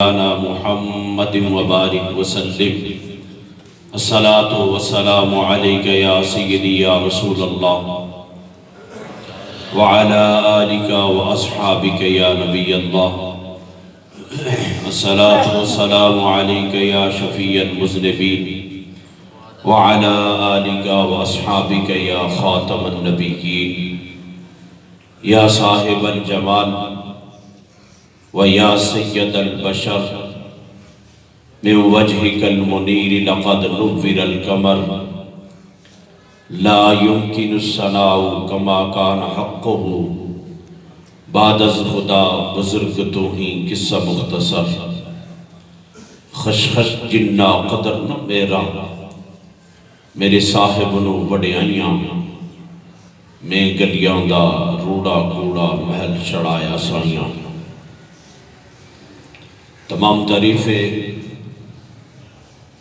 محمد وبارک وسلم الصلاة والسلام علیک یا سیدی یا رسول اللہ وعلی آلک واصحابک یا نبی اللہ الصلاة والسلام علیک یا شفیع المذنبین وعلی آلک واصحابک یا خاتم النبیین یا صاحب الجمال وَيَا سَيَّدَ الْبَشَرِ مِنْ وَجْهِكَ الْمُنِيرِ لَقَدْ نُوِّرَ الْقَمَرُ لَا يُمْكِنُ الثَّنَاءُ كَمَا كَانَ حَقُّهُ بعد از خدا بزرگ تو ہی قصہ مختصر خشخش جنہ قدر نہ میرا میرے صاحب نو وڈیائیاں میں گلیاں دا روڑا کوڑا محل چڑھایا سائیاں تمام تعریفیں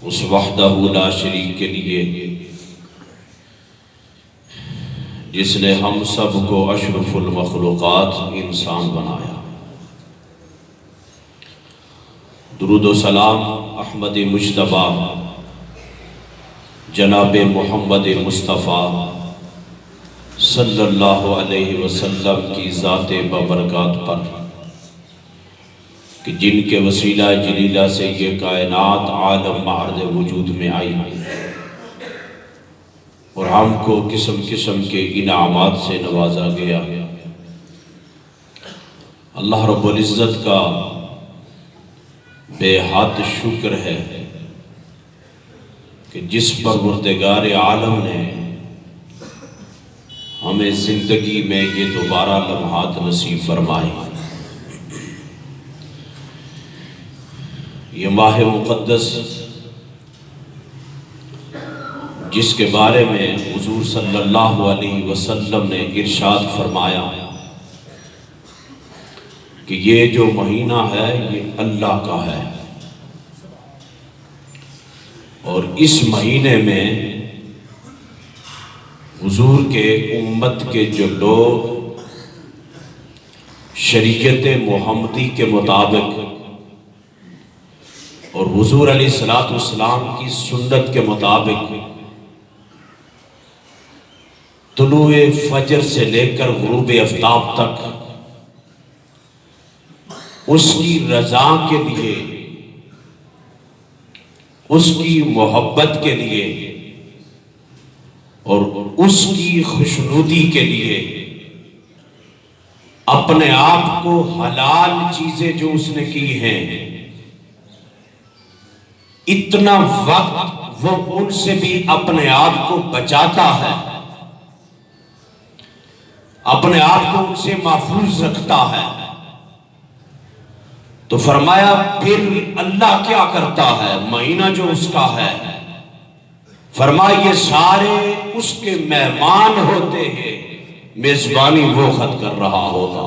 اس وحدہ لا شریک کے لیے جس نے ہم سب کو اشرف المخلوقات انسان بنایا۔ درود و سلام احمد مجتبی جناب محمد مصطفیٰ صلی اللہ علیہ وسلم کی ذات بابرکات پر کہ جن کے وسیلہ جلیلہ سے یہ کائنات عالم معرض وجود میں آئی اور ہم کو قسم قسم کے انعامات سے نوازا گیا۔ اللہ رب العزت کا بے حد شکر ہے کہ جس پروردگار عالم نے ہمیں زندگی میں یہ دوبارہ لمحات نصیب فرمائے۔ یہ ماہ مقدس جس کے بارے میں حضور صلی اللہ علیہ وسلم نے ارشاد فرمایا کہ یہ جو مہینہ ہے یہ اللہ کا ہے اور اس مہینے میں حضور کے امت کے جو لوگ شریعت محمدی کے مطابق اور حضور علیہ السلام کی سنت کے مطابق طلوع فجر سے لے کر غروب آفتاب تک اس کی رضا کے لیے، اس کی محبت کے لیے اور اس کی خوشنودی کے لیے اپنے آپ کو حلال چیزیں جو اس نے کی ہیں اتنا وقت وہ ان سے بھی اپنے آپ کو بچاتا ہے، اپنے آپ کو ان سے محفوظ رکھتا ہے۔ تو فرمایا پھر اللہ کیا کرتا ہے مہینہ جو اس کا ہے، فرمایا یہ سارے اس کے مہمان ہوتے ہیں، میزبانی وہ خود کر رہا ہوتا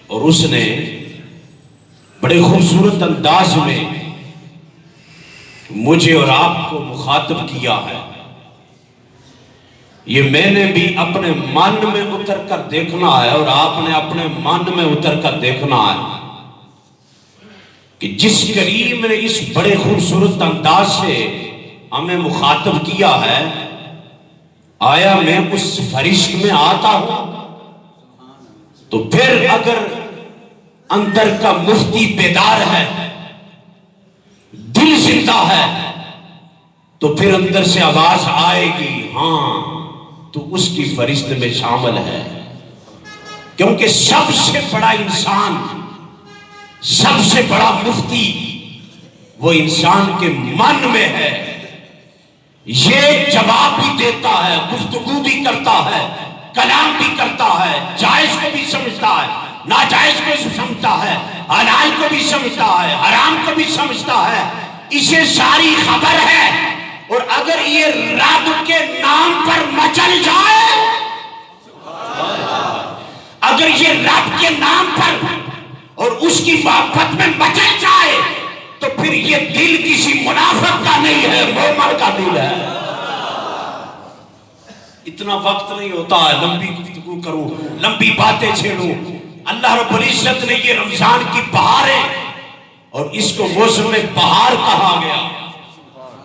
اور اس نے بڑے خوبصورت انداز میں مجھے اور آپ کو مخاطب کیا ہے۔ یہ میں نے بھی اپنے من میں اتر کر دیکھنا ہے اور آپ نے اپنے من میں اتر کر دیکھنا ہے کہ جس کریم نے اس بڑے خوبصورت انداز سے ہمیں مخاطب کیا ہے، آیا میں اس فرشت میں آتا ہوں تو پھر اگر اندر کا مفتی بیدار ہے، دل زندہ ہے، تو پھر اندر سے آواز آئے گی ہاں تو اس کی فرشت میں شامل ہے، کیونکہ سب سے بڑا انسان، سب سے بڑا مفتی وہ انسان کے من میں ہے۔ یہ جواب بھی دیتا ہے، گفتگو بھی کرتا ہے، کلام بھی کرتا ہے، جائز کو بھی سمجھتا ہے، ناجائز کو بھی سمجھتا ہے، حلال کو بھی سمجھتا ہے، حرام کو بھی سمجھتا ہے، اسے ساری خبر ہے۔ اور اگر یہ رب کے نام پر مچل جائے، اگر یہ رب کے نام پر اور اس کی محبت میں مچل جائے تو پھر یہ دل کسی منافق کا نہیں ہے، مومن کا دل ہے۔ اتنا وقت نہیں ہوتا ہے لمبی گفتگو کروں، لمبی باتیں چھیڑوں، اللہ رب العزت نے یہ رمضان کی بہاریں اور اس کو موسم بہار کہا گیا.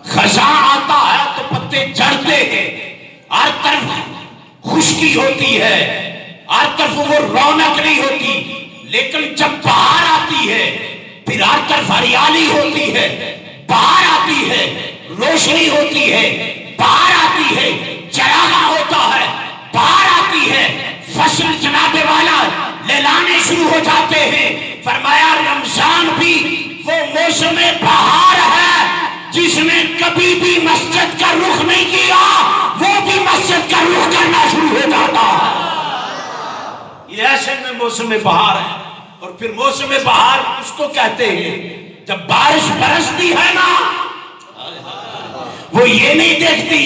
خزاں آتا ہے تو پتے جھڑتے ہیں، ہر طرف خشکی ہوتی ہے، ہر طرف وہ رونق نہیں ہوتی. لیکن جب بہار آتی ہے پھر ہر طرف ہریالی ہوتی ہے، بہار آتی ہے روشنی ہوتی ہے، بہار آتی ہے چراغاں ہوتا ہے، بہار آتی ہے فصل جناب والا لہلانے شروع ہو جاتے ہیں. فرمایا رمضان بھی وہ موسم بہار ہے جس نے کبھی بھی مسجد کا رخ نہیں کیا وہ بھی مسجد کا رخ کرنا شروع ہو جاتا ہے. یہ ایسے میں موسم بہار ہے. اور پھر موسم بہار اس کو کہتے ہیں جب بارش برستی ہے نا، وہ یہ نہیں دیکھتی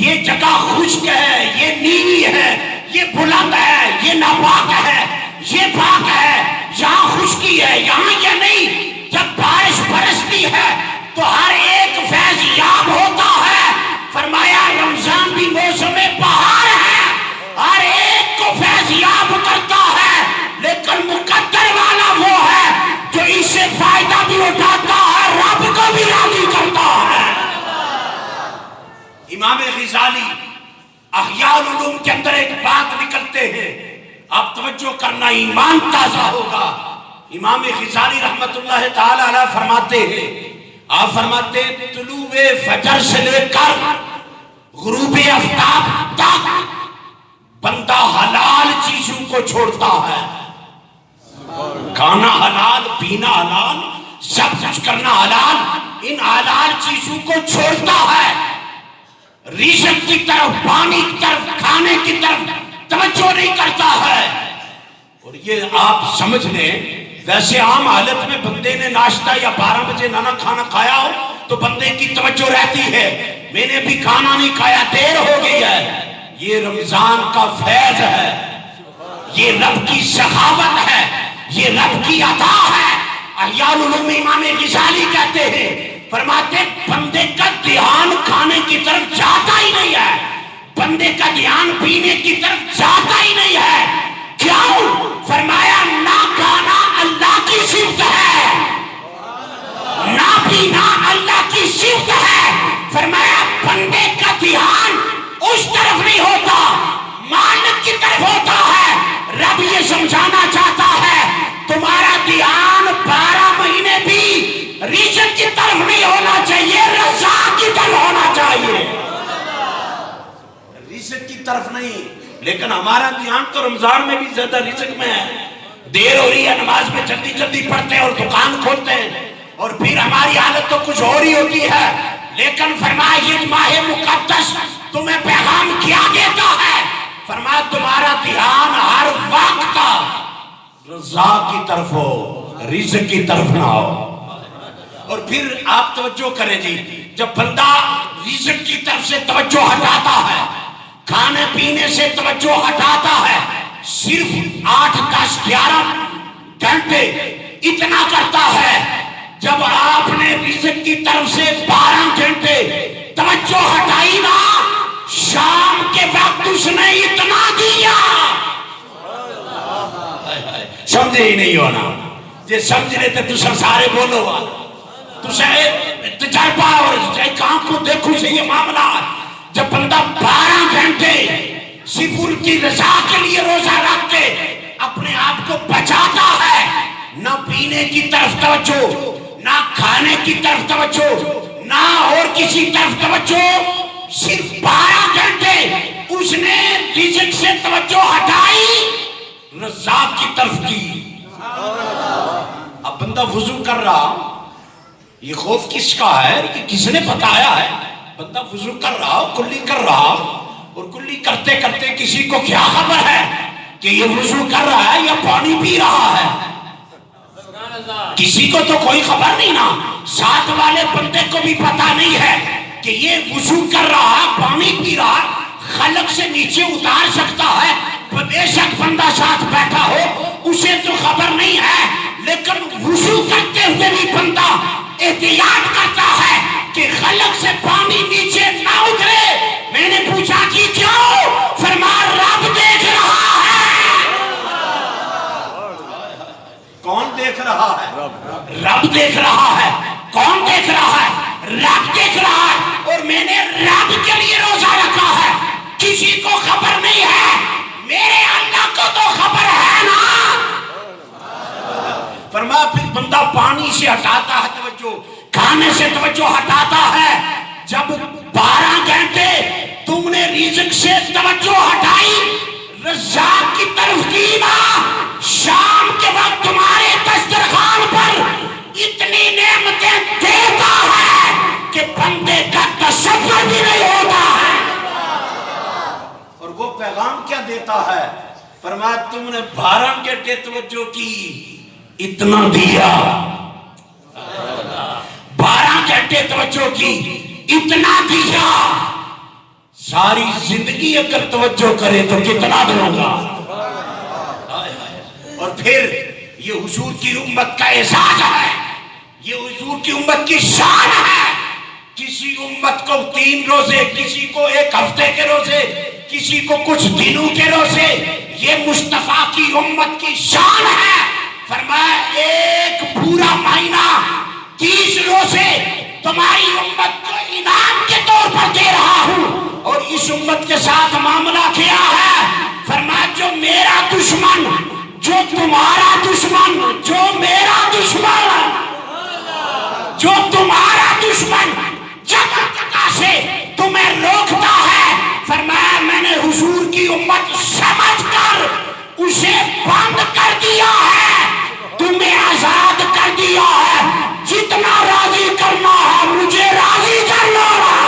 یہ جگہ خشک ہے، یہ نیلی ہے، یہ بلند ہے، یہ ناپاک ہے، یہ پاک ہے، یہاں خشکی ہے، یہاں یہ نہیں. جب بارش برستی ہے تو ہر ایک فیض یاب ہوتا ہے. فرمایا رمضان بھی موسم بہار ہے، ہر ایک کو فیض یاب کرتا ہے. لیکن مقدر والا وہ ہے جو اس سے فائدہ بھی اٹھاتا ہے، رب کو بھی راضی کرتا ہے. امام غزالی احیاء العلوم کے اندر ایک بات نکلتے ہیں، آپ توجہ کرنا ایمان تازہ ہوگا. امام غزالی رحمت اللہ تعالی علیہ فرماتے ہیں، آپ فرماتے ہیں طلوع فجر سے لے کر غروب آفتاب تک بندہ حلال چیزوں کو چھوڑتا ہے. کھانا حلال، پینا حلال، سب کچھ کرنا حلال، ان حلال چیزوں کو چھوڑتا ہے. رزق کی طرف، پانی کی طرف، کھانے کی طرف توجہ نہیں کرتا ہے. اور یہ آپ سمجھ لیں ویسے عام حالت میں بندے نے ناشتہ یا 12 بجے نہ کھانا کھایا ہو تو بندے کی توجہ رہتی ہے میں نے بھی کھانا نہیں کھایا، دیر ہو گئی ہے. یہ رمضان کا فیض ہے، یہ رب کی سخاوت ہے، یہ رب کی عطا ہے. احیاء العلوم امام غزالی کہتے ہیں، فرماتے بندے کا دھیان کھانے کی طرف جاتا ہی نہیں ہے، بندے کا دھیان پینے کی طرف جاتا ہی نہیں ہے. کیوں؟ فرمایا نہ کھانا اللہ کی صفت ہے، نہ پینا اللہ کی صفت ہے. فرمایا بندے کا دھیان اس طرف نہیں ہوتا، مالک کی طرف ہوتا ہے. رب یہ سمجھانا چاہتا ہے تمہارا دھیان 12 مہینے بھی رزق کی طرف نہیں ہونا چاہیے، رزاق کی طرف ہونا چاہیے، رزق کی طرف نہیں. لیکن ہمارا دھیان تو رمضان میں بھی زیادہ رزق میں ہے. دیر ہو رہی ہے نماز میں جلدی جلدی پڑھتے ہیں اور دکان کھولتے ہیں اور پھر ہماری حالت تو کچھ اور ہی ہوتی ہے. لیکن فرمایا یہ ماہ مقدس تمہیں پیغام کیا دیتا ہے، فرمایا تمہارا دھیان ہر وقت رضا کی طرف ہو، رزق کی طرف نہ ہو. اور پھر آپ توجہ کریں جی، جب بندہ رزق کی طرف سے توجہ ہٹاتا ہے، کھانے پینے سے توجہ ہٹاتا ہے، صرف 8 10 11 گھنٹے اتنا کرتا ہے. جب آپ نے رزق کی طرف سے 12 گھنٹے توجہ ہٹائی نا، شام کے وقت اس نے اتنا دیا. سمجھے ہی نہیں ہونا، جی سمجھ لیتے تو سارے بولو گا تو تجربہ اور کام کو دیکھو سے یہ معاملہ. جب بندہ 12 گھنٹے صرف ان کی رضا کے لیے روزہ رکھ کے اپنے آپ کو بچاتا ہے، نہ پینے کی طرف توجہ، نہ کھانے کی طرف توجہ، نہ اور کسی طرف توجہ، صرف 12 گھنٹے اس نے رزق سے توجہ ہٹائی، رضا کی طرف کی. اب بندہ وضو کر رہا، یہ خوف کس کا ہے؟ یہ کس نے بتایا ہے؟ بندہ وضو کر رہا، کلی کر رہا، اور کلی کرتے کرتے کسی کو کیا خبر ہے کہ یہ وضو کر رہا ہے یا پانی پی رہا ہے؟ کسی کو تو کوئی خبر نہیں نا. ساتھ والے بندے کو بھی پتا نہیں ہے کہ یہ وضو کر رہا، پانی پی رہا، خلق سے نیچے اتار سکتا ہے. بے شک بندہ ساتھ بیٹھا ہو اسے تو خبر نہیں ہے، لیکن وضو کرتے ہوئے بھی بندہ احتیاط کرتا ہے کہ خلق سے پانی نیچے نہ اترے. میں نے پوچھا کہ کیوں؟ فرمایا رب دیکھ رہا ہے. رہا ہے؟ رب دیکھ رہا ہے۔ کون دیکھ رہا ہے؟ رب دیکھ رہا ہے۔ اور میں نے رب کے لیے روزہ رکھا ہے، کسی کو خبر نہیں ہے، میرے اللہ کو تو خبر ہے نا۔ فرمایا پھر بندہ پانی سے ہٹاتا ہے توجہ، کھانے سے توجہ ہٹاتا ہے۔ جب 12 گھنٹے تم نے رزق سے توجہ ہٹائی، رزاق کی طرف کی نا، شام کے وقت تمہارے دسترخوان پر اتنی نعمتیں دیتا ہے کہ بندے کا تصور بھی نہیں ہوتا ہے۔ اور وہ پیغام کیا دیتا ہے؟ فرمایا تم نے 12 گھنٹے توجہ کی، اتنا دیا۔ 12 گھنٹے توجہ کی، اتنا دیا۔ ساری زندگی اگر توجہ کرے تو کتنا دوں گا؟ اور پھر یہ حضور کی امت کا اعزاز ہے، یہ حضور کی امت کی شان ہے۔ کسی امت کو 3 روزے، کسی کو 1 ہفتے کے روزے، کسی کو کچھ دنوں کے روزے، یہ مصطفیٰ کی امت کی شان ہے۔ فرمایا 1 پورا مہینہ 30 روزے تمہاری امت کو انعام کے طور پر دے رہا ہوں۔ اور اس امت کے ساتھ معاملہ کیا ہے؟ فرمایا جو میرا دشمن، جو تمہارا دشمن، جو میرا دشمن، جو تمہارا دشمن جگہ جگہ سے تمہیں روکتا ہے، فرمایا میں نے حضور کی امت سمجھ کر اسے بند کر دیا ہے، تمہیں آزاد کر دیا ہے۔ جتنا راضی کرنا ہے مجھے راضی کرنا ہے۔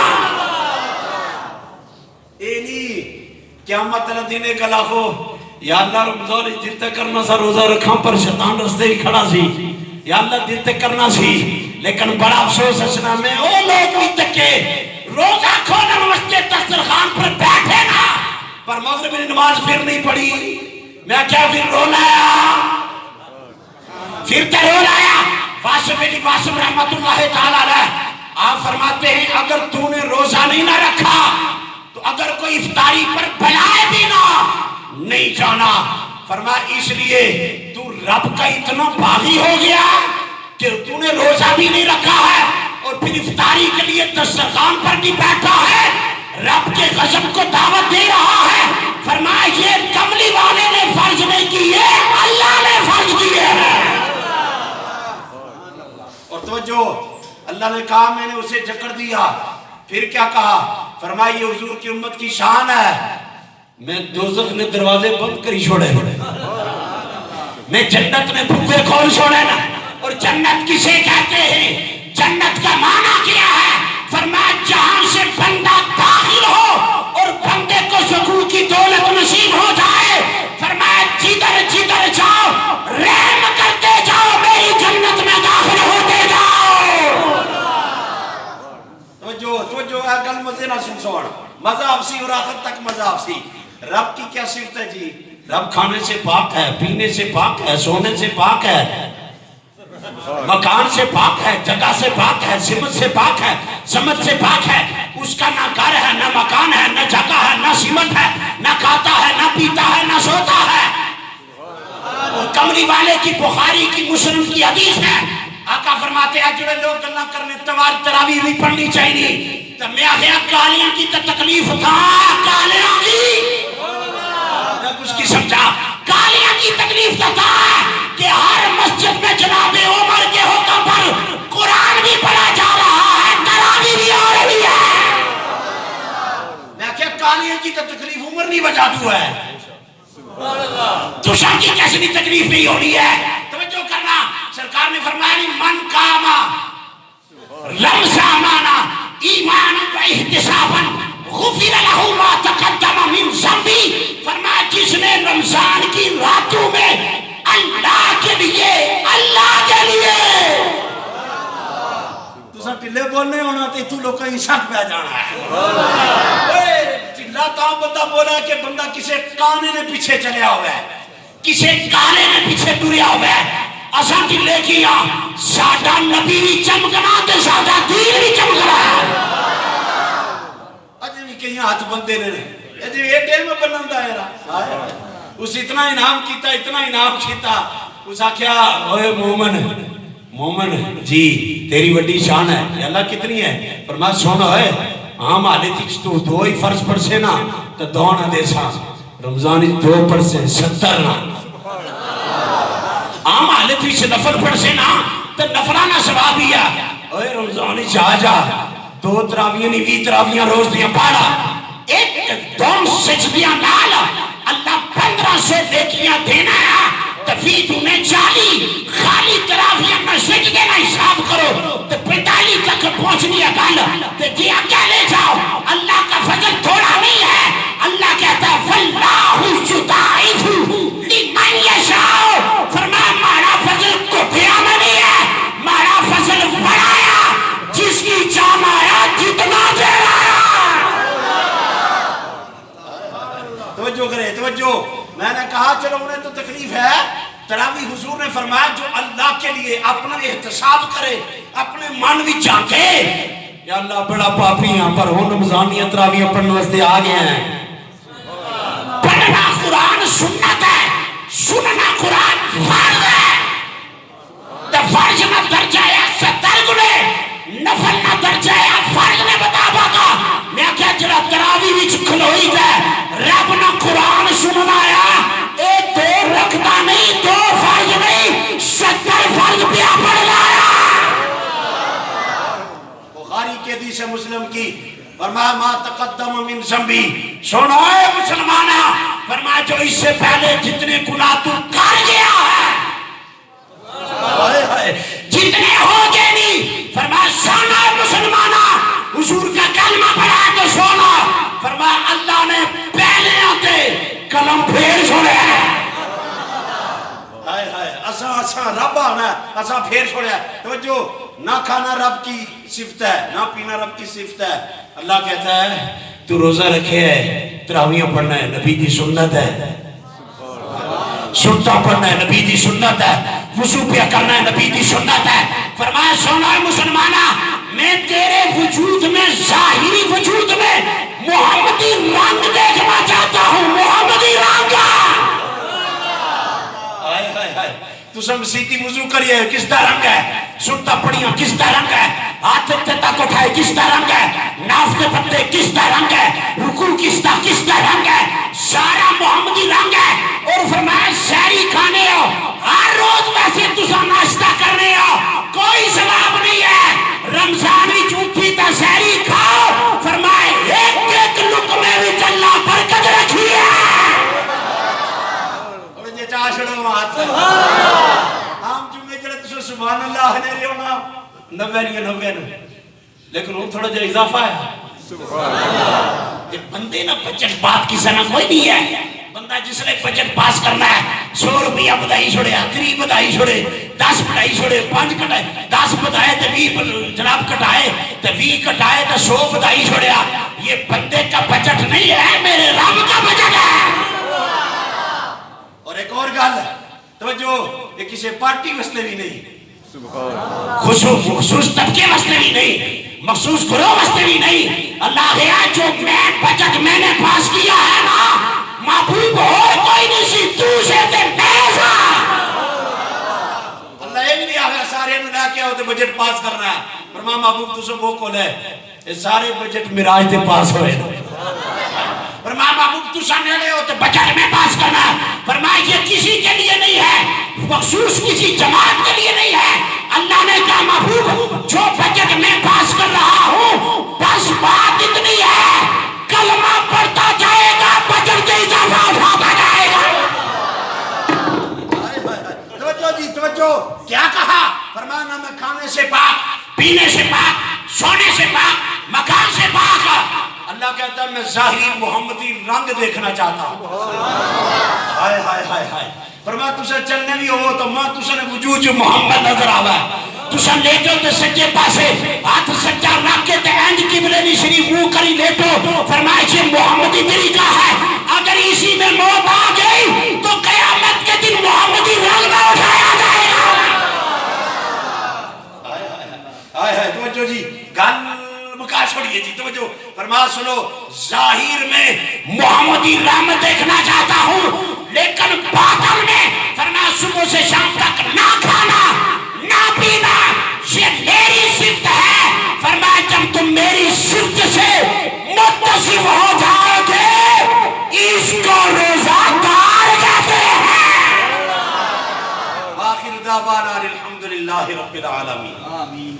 قیامت دن کا لاکھو یا اللہ رمضان دل تک کرنا سا روزہ رکھاں پر شیطان رستے ہی کھڑا سی، یا اللہ دل تک کرنا سی، لیکن بڑا افسوس اسنا میں او لوگ بھی تکے روزہ کھونا مسجد دسترخوان پر بیٹھے نا، پر مغرب کی نماز پھر نہیں پڑھی۔ میں کیا پھر رو لایا، پھر تے رو لایا۔ واسف علی واسف رحمت اللہ تعالیٰ علیہ آپ فرماتے ہیں اگر تو نے روزہ نہیں نہ رکھا تو اگر کوئی افطاری پر بلائے بھی نہ نہیں جانا۔ فرمایا اس لیے تو رب کا اتنا باغی ہو گیا کہ تو نے روزہ بھی نہیں رکھا ہے اور پھر افطاری کے لیے دسترخوان پر بھی بیٹھا ہے، رب کے غضب کو دعوت دے رہا ہے۔ فرمایا یہ کملی والے نے فرض نہیں کیے، اللہ نے فرض کیے ہیں۔ اور توجہ، اللہ نے کہا میں نے اسے جکڑ دیا، پھر کیا کہا؟ فرمایا یہ حضور کی امت کی شان ہے، میں دوزخ نے دروازے بند کری چھوڑے، میں جنت نے بھوکے کھول چھوڑے نا۔ اور جنت کسے کہتے ہیں؟ جنت کا معنی کیا ہے؟ فرمایا جہاں سے بندہ داخل ہو اور بندے کو سکون کی دولت نصیب ہو جائے، فرمایا جدھر جدھر جاؤ رحم کرتے جاؤ، میری جنت میں داخل ہوتے جاؤ۔ جو گل مزے نہ سن مزہ آفسی اور آخر تک مزہ آفسی۔ رب کی کیا صفت ہے جی؟ رب کھانے سے پاک ہے، پینے سے پاک ہے، سونے سے پاک ہے، مکان سے پاک ہے، جگہ سے پاک ہے، سمت سے پاک ہے، سمت سے پاک ہے۔ اس کا نہ گھر ہے، نہ مکان ہے، نہ جگہ ہے، نہ سمت ہے، نہ کھاتا ہے، نہ پیتا ہے، نہ سوتا ہے۔ اور کملی والے کی بخاری کی مسلم کی حدیث ہے، آقا فرماتے ہیں جڑے لوگ اللہ کرنے تراویح بھی پڑھنی چاہیے، تو میں آخیا کالیاں کی تو تکلیف تھا، کالیاں کی میں کچھ کی سمجھا، کالیاں کی تکلیف تھا کہ ہر مسجد میں جناب عمر کے حکم پر قرآن بھی پڑھا جا رہا ہے، تراویح بھی ہو رہی ہے۔ میں آخیا کالیاں کی تو تکلیف عمر نہیں وجہ تو ہے، دوسرا کی کیسے بھی تکلیف نہیں ہو رہی ہے۔ توجہ کرنا، سرکار نے فرمایا من کاما رمضان ایمان و احتسابا غفر له ما تقدم من ذنبی، فرمایا جس نے رمضان کی راتوں میں اللہ کے لیے تسا ٹلے بولنے ہونا تے تو لوکاں ہی شک پہ جانا ہے۔ ٹلا تا بندہ بولا کہ بندہ کسے کانے نے پیچھے چلیا ہوا ہے، کسے کانے نے پیچھے ٹریا ہوا ہے۔ اساں ٹلے کیا ساڈا نبی بھی چمکنا تے ساڈا دین بھی چمکنا ہے۔ اج بھی کئی ہاتھ بندے نے اج یہ ٹائم بنندا ہے اس اتنا انعام کیتا، اتنا انعام کیتا، اس آخیا اوے مومن جی تیری وڈی شان ہے یا اللہ کتنی ہے؟ فرمایا سونا ہے عام حالت وچ تو دو ہی فرض پڑھسے نا تو دو نہ دے سا رمضان وچ دو پڑھسے 70 نہ عام حالت وچ نفل پڑھسے نا تو نفلانہ ثواب ہی ہے اوے رمضان وچ آ جا 2 تراویاں نہیں 20 تراویاں روز دیاں پڑھا ایک دو سجدیاں نال اللہ 1500 نیکیاں دینا ہے تفید انہیں 40 خالی تراویہ میں سجدے نہ حساب کرو تو 45 تک پہنچنی ہے گل تو جی آگے لے جاؤ اللہ کا فضل تھوڑا نہیں ہے اللہ کہتا ہے فَاللَّهُ يُضَاعِفُ لِمَن يَشَاءُ فرمایا ہمارا فضل کٹھیا میں نہیں ہے ہمارا فضل بڑھایا جس کی چاہ آیا جتنا دے رہا توجہ کرے توجہ میں نے کہا چلو انہیں تو تکلیف ہے تراوی حضور نے فرمایا جو اللہ کے لیے اپنا احتساب کرے اپنے من بھی جھانکے یا اللہ بڑا پاپی ہیں پر ہوں رمضانیاں تراویاں پڑھنے واسطے آ گئے ہیں پڑھنا قرآن سنت ہے سننا قرآن فرض ہے تو فرض میں درجہ ہے 70 گنے نفل میں درجہ ہے فرض نے بتا باقا میں کیا جڑا تراوی وچ کھلوئی ہے رب نے قرآن سننا ہے اے 2 رکھتا نہیں 2 فرض نہیں 70 فرض پیا پڑھ لایا بخاری کے حدیث مسلم کی فرمایا ما تقدم من ذنبی سنو اے مسلمانہ فرمایا جو اس سے پہلے جتنے گناہ تو کر گیا ہے جتنے ہو گئے نہیں فرمایا سونا اے مسلمانہ حضور کا کلمہ پڑھا تو سونا فرمایا اللہ نے پہلے آتے کلم پھیر چھوڑے ہیں اساں رب آنا ہے اساں پھیر چھوڑے ہیں توجہ نہ کھانا رب کی صفت ہے نہ پینا رب کی صفت ہے اللہ کہتا ہے تو روزہ رکھے ہے تراویاں پڑھنا ہے نبی دی سنت ہے سنتا پڑھنا ہے نبی دی سنت ہے وضو پیا کرنا ہے نبی دی سنت ہے فرمایا سونا ہے مسلمانہ میں تیرے وجود میں ظاہری وجود میں محمدی رنگ دیکھنا چاہتا ہوں محمدی رنگ تو سب سیدھی وضو کریے کس طرح رنگ ہے سنتا پڑیاں کس طرح رنگ ہے ہاتھ تک اٹھائے کس طرح رنگ ہے ناف کے پتے کس طرح رنگ ہے رکوع کس طرح رنگ ہے سارا محمدی رنگ ہے اور فرمایا سحری کھانے ہو ہر روز ویسے تسا ناشتہ کرنے ہو کوئی ثواب نہیں ہے رمضان بھی جھوٹی تا سحری کھاؤ فرمایا ایک لقمے وچ اللہ برکت رکھی ہے اور یہ چاشڑوں ہاتھ عام جمعے جڑے تسا سبحان اللہ نے رہے ہونا 90 لیکن وہ تھوڑا جا اضافہ ہے سبحان اللہ یہ بندے نا بجٹ بات کی سنہ کوئی نہیں ہے بندہ جس نے بجٹ پاس کرنا ہے 100 روپیہ بدائی چھوڑے 3 بدائی چھوڑے 10 بدائی چھوڑے 5 کٹائے 10 بدائے تو 20 جناب کٹائے تو 20 کٹائے تو 100 بدائی چھوڑے یہ بندے کا بجٹ نہیں ہے میرے رب کا بجٹ ہے اور ایک اور گل توجہ یہ کسی پارٹی مسئلے بھی نہیں خصوص طبقے مسئلے بھی نہیں مخصوص گروہ مسئلے بھی نہیں اللہ گیا جو میں بجٹ میں نے پاس کیا ہے نا محبوب اور کوئی نہیں سی تو سے تے میزا اللہ یہ بھی نہیں آگا سارے نے نہ کیا ہوتے بجٹ پاس کرنا ہے فرما محبوب تو سب وہ کول ہے یہ سارے بجٹ مراج تے پاس ہوئے فرما محبوب تو سامنے لے ہوتے بجٹ میں پاس کرنا فرما یہ کسی کے لیے نہیں ہے مخصوص کسی جماعت کے لیے نہیں ہے اللہ نے کہا محبوب جو بجٹ میں پاس کر رہا ہوں بس بات اتنی ہے کلمہ پڑھتا جائے گا بجٹ کے اضافہ اٹھاتا جائے گا توجہ جی توجہ کیا کہا فرمایا نہ میں کھانے سے پاک پینے سے پاک سونے سے پاک مکان سے پاک اللہ کہتا ہے میں ظاہری محمدی رنگ دیکھنا چاہتا ہوں ہائے ہائے ہائے ہائے فرمایا تُسے چلنے بھی ہو تو ماں تُسے نے وجود جو محمد نظر آوا ہے تُسے لیٹو تے سجے پاسے ہاتھ سجا رکھ کے تے اینج قبلے نی شریف منہ کری لیٹو فرمایا یہ محمدی طریقہ ہے اگر اسی میں موت آ گئی تو قیامت کے دن محمدی رنگ نہ اٹھایا جائے گا ہائے ہائے توجہ جی گل مکا چھوڑیے جی توجہ فرمایا سنو ظاہر میں محمدی رنگ دیکھنا چاہتا ہوں لیکن باطن میں فرمایا صبح سے شام تک نہ کھانا نہ پینا یہ میری صفت ہے. فرمایا جب تم میری صفت سے متصف ہو جاؤ گے اس کو روزہ دار کہتے ہیں. آخر دعوانا الحمدللہ رب العالمین. آمین.